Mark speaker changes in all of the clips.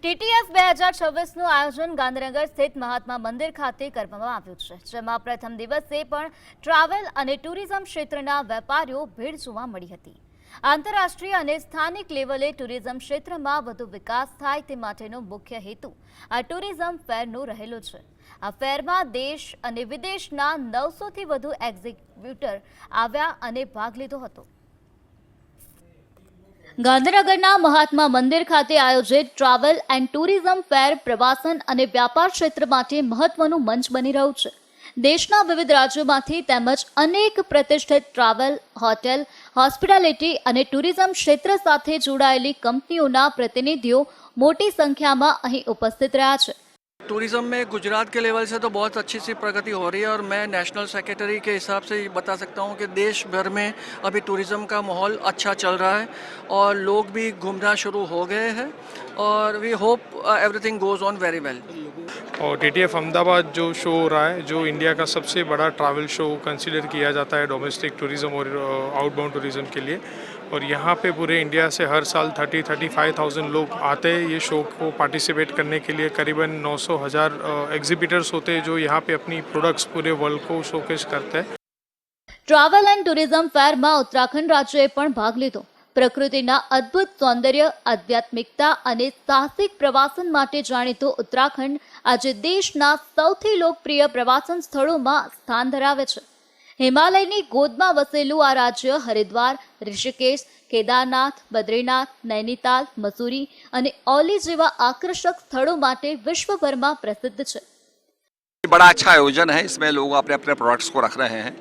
Speaker 1: ટીટીએફ 2026નું આયોજન ગાંધીનગર સ્થિત મહાત્મા મંદિર ખાતે કરવામાં આવ્યું છે, જેમાં પ્રથમ દિવસે પણ ટ્રાવેલ અને ટુરિઝમ ક્ષેત્રના વેપારીઓ ભીડ જોવા મળી હતી। આંતરરાષ્ટ્રીય અને સ્થાનિક લેવલે ટુરિઝમ ક્ષેત્રમાં વધુ વિકાસ થાય તે માટેનો મુખ્ય હેતુ આ ટુરિઝમ ફેરનો રહેલો છે। આ ફેરમાં દેશ અને વિદેશના 900થી વધુ એક્ઝિક્યુટર આવ્યા અને ભાગ લીધો હતો। ગાંધીનગરના મહાત્મા મંદિર ખાતે આયોજિત ટ્રાવેલ એન્ડ ટુરિઝમ ફેર પ્રવાસન અને વ્યાપાર ક્ષેત્ર માટે મહત્વનું મંચ બની રહ્યું છે। દેશના વિવિધ રાજ્યોમાંથી તેમજ અનેક પ્રતિષ્ઠિત ટ્રાવેલ, હોટેલ, હોસ્પિટાલિટી અને ટુરિઝમ ક્ષેત્ર સાથે જોડાયેલી કંપનીઓના પ્રતિનિધિઓ મોટી સંખ્યામાં અહીં ઉપસ્થિત રહ્યા છે।
Speaker 2: टूरिज़्म में गुजरात के लेवल से तो बहुत अच्छी सी प्रगति हो रही है और मैं नेशनल सेक्रेटरी के हिसाब से ये बता सकता हूँ कि देश भर में अभी टूरिज़्म का माहौल अच्छा चल रहा है और लोग भी घूमना शुरू हो गए हैं और we hope everything goes on very well.
Speaker 3: और टीटीएफ अहमदाबाद जो शो हो रहा है, जो इंडिया का सबसे बड़ा ट्रैवल शो कंसीडर किया जाता है डोमेस्टिक टूरिज़्म और आउटबाउंड टूरिज़्म के लिए, और यहाँ पे पूरे इंडिया से हर साल 30-35,000 लोग आते हैं ये शो को पार्टिसिपेट करने के लिए। करीबन 900,000 एग्जिबिटर्स होते हैं जो यहाँ पे अपनी प्रोडक्ट्स पूरे वर्ल्ड को शोकेस करते हैं।
Speaker 1: ટ્રાવેલ એન્ડ ટુરિઝમ ફેરમાં ઉત્તરાખંડ રાજ્યએ પણ ભાગ લીધો। પ્રકૃતિના અદ્ભુત સૌંદર્ય, આધ્યાત્મિકતા અને સાહસિક પ્રવાસન માટે જાણીતો ઉત્તરાખંડ આજે દેશના સૌથી લોકપ્રિય પ્રવાસન સ્થળોમાં સ્થાન ધરાવે છે। હિમાલયની ગોદમાં વસેલું આ રાજ્ય હરિદ્વાર, ઋષિકેશ, કેદારનાથ, બદ્રીનાથ, નૈનીતાલ, મસૂરી અને औली જેવા આકર્ષક સ્થળો માટે વિશ્વભરમાં પ્રસિદ્ધ છે।
Speaker 4: बड़ा अच्छा आयोजन है, इसमें लोग अपने अपने प्रोडक्ट्स को रख रहे हैं।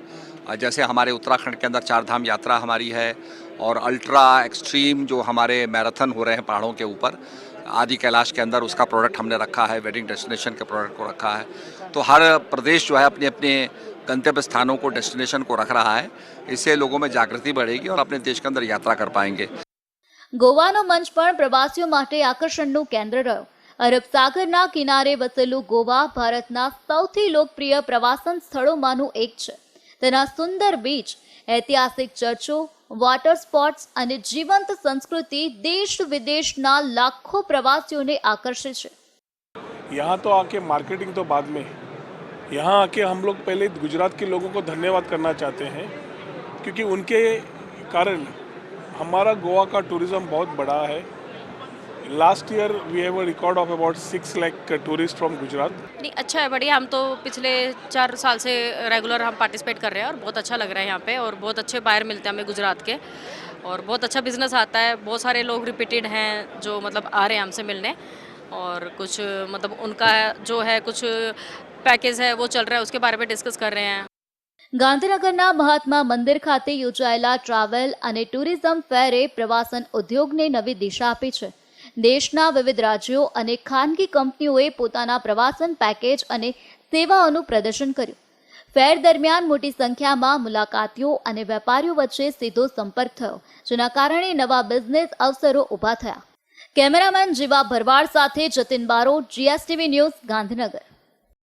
Speaker 4: जैसे हमारे उत्तराखंड के अंदर 4 धाम यात्रा हमारी है और अल्ट्रा एक्सट्रीम जो हमारे मैराथन हो रहे हैं पहाड़ों के ऊपर, आदि कैलाश के अंदर उसका प्रोडक्ट हमने रखा है, वेडिंग डेस्टिनेशन के प्रोडक्ट को रखा है। तो हर प्रदेश जो है अपने अपने गंतव्य स्थानों को, डेस्टिनेशन को रख रहा है। इससे लोगों में जागृति बढ़ेगी और अपने देश के अंदर यात्रा कर पाएंगे।
Speaker 1: ગોવાનો મંચ પણ પ્રવાસીઓ માટે આકર્ષણનું કેન્દ્ર રહ્યો। અરબ સાગરના કિનારે વસેલું ગોવા ભારતના સૌથી લોકપ્રિય પ્રવાસન સ્થળોમાંનું એક છે। તેના સુંદર બીચ, ઐતિહાસિક ચર્ચો, વોટર સ્પોટ્સ અને જીવંત સંસ્કૃતિ દેશ વિદેશના લાખો પ્રવાસીઓને આકર્ષે છે।
Speaker 5: यहाँ तो आके मार्केटिंग तो बाद में, यहाँ आके हम लोग पहले गुजरात के लोगों को धन्यवाद करना चाहते हैं, क्योंकि उनके कारण हमारा गोवा का टूरिज़्म बहुत बड़ा है। Last year we have a record of about 6 lakh tourist from Gujarat.
Speaker 6: नहीं, अच्छा है, बढ़िया। हम तो पिछले 4 साल से रेगुलर हम पार्टिसिपेट कर रहे हैं और बहुत अच्छा लग रहा है यहाँ पे, और बहुत अच्छे बायर मिलते हैं हमें गुजरात के, और बहुत अच्छा बिजनेस आता है। बहुत सारे लोग रिपीटेड हैं जो मतलब आ रहे हैं हमसे मिलने, और कुछ मतलब उनका जो है कुछ पैकेज है वो चल रहा है, उसके बारे में डिस्कस कर रहे हैं।
Speaker 1: ગાંધીનગરના મહાત્મા મંદિર ખાતે યોજાયેલા ટ્રાવેલ અને ટુરિઝમ ફેરે પ્રવાસન ઉદ્યોગને નવી દિશા આપી છે। દેશના વિવિધ રાજ્યો અને ખાનગી કંપનીઓએ પોતાના પ્રવાસન પેકેજ અને સેવાઓનું પ્રદર્શન કર્યું। ફેર દરમિયાન મોટી સંખ્યામાં મુલાકાતીઓ અને વેપારીઓ વચ્ચે સીધો સંપર્ક થયો, જેના કારણે નવા બિઝનેસ અવસરો ઊભા થયા। કેમેરામેન જીવા ભરવાડ સાથે જતીન બારોટ, GSTV ન્યૂઝ, ગાંધીનગર।